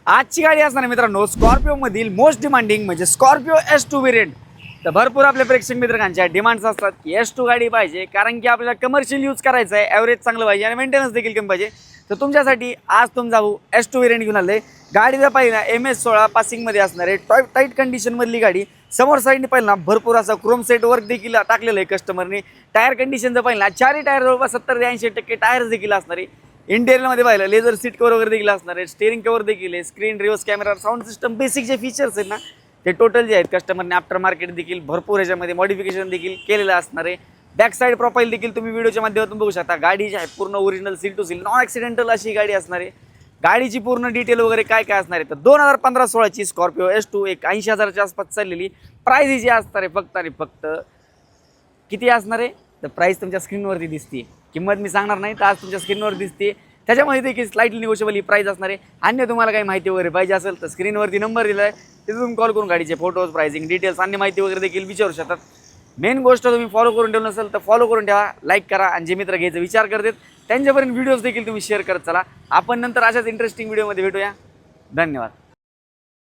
आजची गाडी असणार आहे मित्रांनो स्कॉर्पिओ मधील मोस्ट डिमांडिंग म्हणजे स्कॉर्पिओ S2 व्हेरियंट। तर भरपूर आपले प्रेक्षक मित्रांच्या डिमांड्स असतात की S2 गाडी पाहिजे, कारण की आपल्याला कमर्शियल यूज करायचं आहे, ॲव्हरेज चांगलं पाहिजे आणि मेंटेनन्स देखील कमी पाहिजे। तर तुमच्यासाठी आज तुमचा भाऊ S2 व्हेरियंट घेऊन आले। गाडीचा पहिला MS16 पासिंगमध्ये असणार आहे, टाईट कंडिशनमधली गाडी। समोर साईडने पहिला भरपूर असा क्रोम सेट वर्क देखील टाकलेलं आहे कस्टमरने। टायर कंडिशनचं पहिला चारही टायर जवळपास 70 ते 80% टायर्स देखील असणार आहे। इंटेरियरमध्ये पाहिलं लेझर सीट कवर वगैरे देखील असणार आहे, स्टेअरिंग कवर देखील आहे, screen reverse camera sound system basic जे फीचर्स आहेत ना ते टोटल जे आहेत कस्टमरने आफ्टर मार्केट देखील भरपूर ह्याच्यामध्ये मॉडिफिकेशन देखील केलेलं असणार आहे। बॅक साईड प्रोफाईल देखील तुम्ही व्हिडिओच्या माध्यमातून बघू शकता। गाडी जी आहे पूर्ण original seal to seal non accidental अशी गाडी असणार आहे। गाडीची पूर्ण डिटेल वगैरे काय काय असणार आहे तर 2015-16ची स्कॉर्पिओ S2 एक 80,000च्या आसपास चाललेली। प्राईस जी असणार आहे फक्त आणि फक्त किती असणार आहे तर प्राईस तुमच्या स्क्रीनवरती दिसते, किंमत मी सांगणार नाही तर आज तुमच्या स्क्रीनवर दिसते। त्याच्यामध्ये देखील स्लाइटली निगोशिएबल ही प्राईस असणार आहे। अन्य तुम्हाला काही माहिती वगैरे पाहिजे असेल तर स्क्रीनवरती नंबर दिला आहे, तिथे तुम्ही कॉल करून गाडीचे फोटोज प्राइसिंग डिटेल्स अन्य माहिती वगैरे देखील विचारू शकतात। मेन गोष्ट तुम्ही फॉलो करून ठेवलं नसेल तर फॉलो करून ठेवा, लाईक करा आणि जे मित्र घ्यायचा विचार करतात त्यांच्यापर्यंत व्हिडिओज देखील तुम्ही शेअर करत चला। आपण नंतर अशाच इंटरेस्टिंग व्हिडिओमध्ये भेटूया। धन्यवाद।